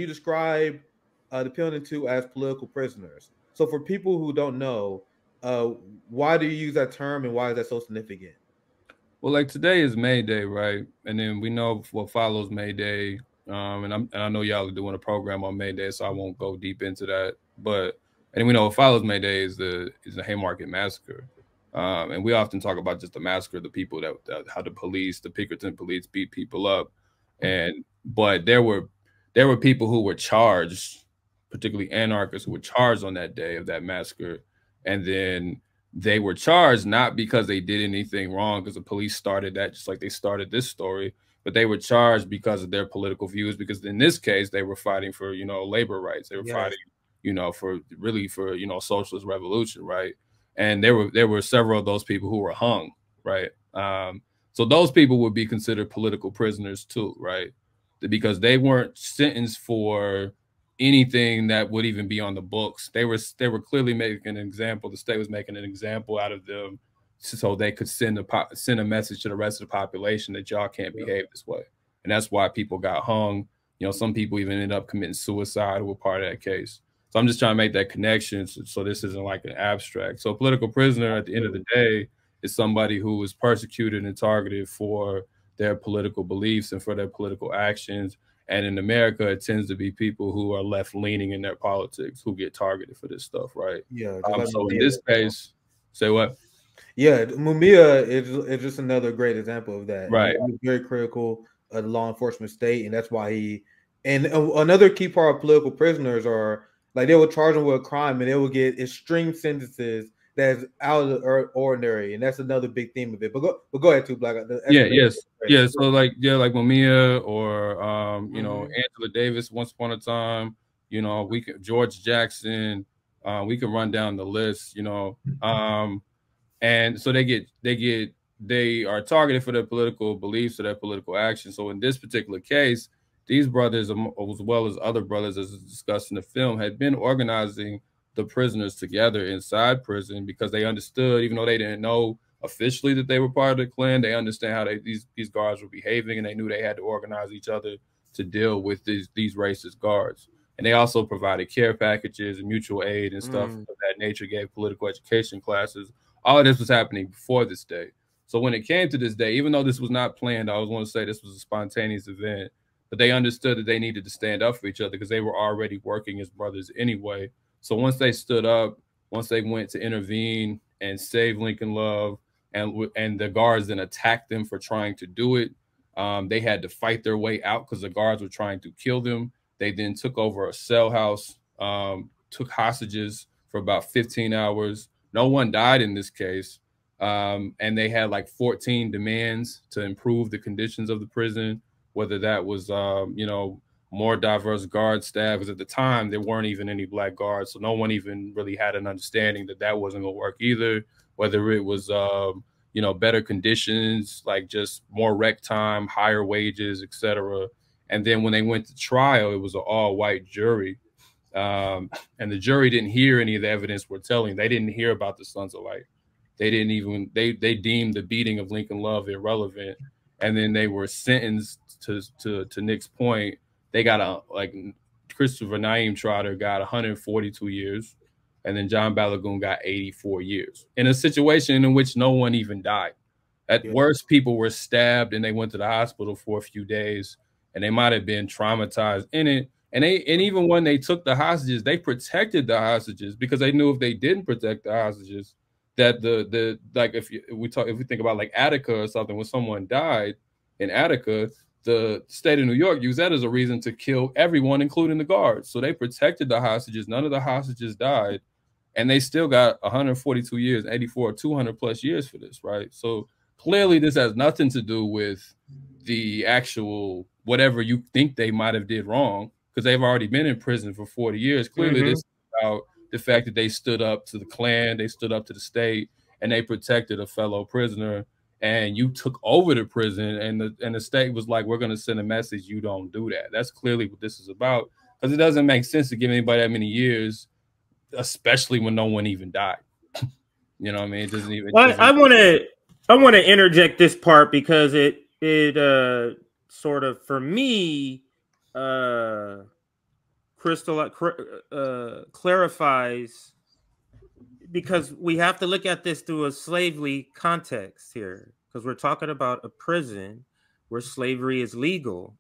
you describe the Pendleton as political prisoners. So for people who don't know, uh, why do you use that term and why is that so significant? Well, like today is May Day, right? And then we know what follows May Day. And I know y'all are doing a program on May Day, so I won't go deep into that. But and we know what follows May Day is the Haymarket massacre. And we often talk about just the massacre of the people that how the police, the Pinkerton police, beat people up. And but there were people who were charged, particularly anarchists who were charged on that day of that massacre, and then they were charged not because they did anything wrong, because the police started that just like they started this story, but they were charged because of their political views. Because in this case, they were fighting for labor rights. They were Yes. fighting for really for socialist revolution, right? And there were several of those people who were hung, right? So those people would be considered political prisoners too, right? Because they weren't sentenced for anything that would even be on the books. They were clearly making an example. The state was making an example out of them, so they could send a message to the rest of the population that y'all can't behave this way. And that's why people got hung. Some people even ended up committing suicide who were part of that case. So I'm just trying to make that connection. So this isn't like an abstract. So a political prisoner at the end of the day is somebody who was persecuted and targeted for their political beliefs and for their political actions. And in America, it tends to be people who are left leaning in their politics who get targeted for this stuff, right? Yeah, just like So in Mumia. this case, say what? Yeah, Mumia is just another great example of that. Right. He was very critical of the law enforcement state, and that's why he. And another key part of political prisoners are like they will charge them with a crime, and they will get extreme sentences that's out of the ordinary, and that's another big theme of it. But go ahead, too, Black. Yeah. So like Mamiya or Angela Davis once upon a time. George Jackson. We can run down the list. And so they are targeted for their political beliefs or their political actions. So in this particular case, these brothers, as well as other brothers, as discussed in the film, had been organizing the prisoners together inside prison because they understood, even though they didn't know officially that they were part of the Klan, they understand how these guards were behaving, and they knew they had to organize each other to deal with these racist guards. And they also provided care packages and mutual aid and stuff of that nature, gave political education classes. All of this was happening before this day. So when it came to this day, even though this was not planned, I always want to say this was a spontaneous event, but they understood that they needed to stand up for each other because they were already working as brothers anyway. So once they stood up, once they went to intervene and save Lincoln Love, and the guards then attacked them for trying to do it, they had to fight their way out because the guards were trying to kill them. They then took over a cell house, took hostages for about 15 hours. No one died in this case. And they had like 14 demands to improve the conditions of the prison, whether that was, more diverse guard staff, because at the time there weren't even any black guards. So no one even really had an understanding that wasn't going to work either, whether it was, better conditions, like just more rec time, higher wages, etc. And then when they went to trial, it was an all-white jury. And the jury didn't hear any of the evidence we're telling. They didn't hear about the Sons of Light. They didn't even they deemed the beating of Lincoln Love irrelevant. And then they were sentenced to Nick's point. They got Christopher Naeem Trotter got 142 years, and then John Balagoon got 84 years in a situation in which no one even died. At worst, people were stabbed and they went to the hospital for a few days, and they might have been traumatized in it. And even when they took the hostages, they protected the hostages because they knew if they didn't protect the hostages, that if we think about like Attica or something, when someone died in Attica, the state of New York used that as a reason to kill everyone, including the guards. So they protected the hostages. None of the hostages died, and they still got 142 years, 84, 200 plus years for this, right? So clearly this has nothing to do with the actual whatever you think they might have did wrong, because they've already been in prison for 40 years. Clearly this is about the fact that they stood up to the Klan, they stood up to the state, and they protected a fellow prisoner. And you took over the prison, and the state was like, we're going to send a message, you don't do that. That's clearly what this is about, because it doesn't make sense to give anybody that many years, especially when no one even died. You know what I mean? It doesn't even. I want to interject this part because it sort of, for me, clarifies, because we have to look at this through a slavery context here, because we're talking about a prison where slavery is legal.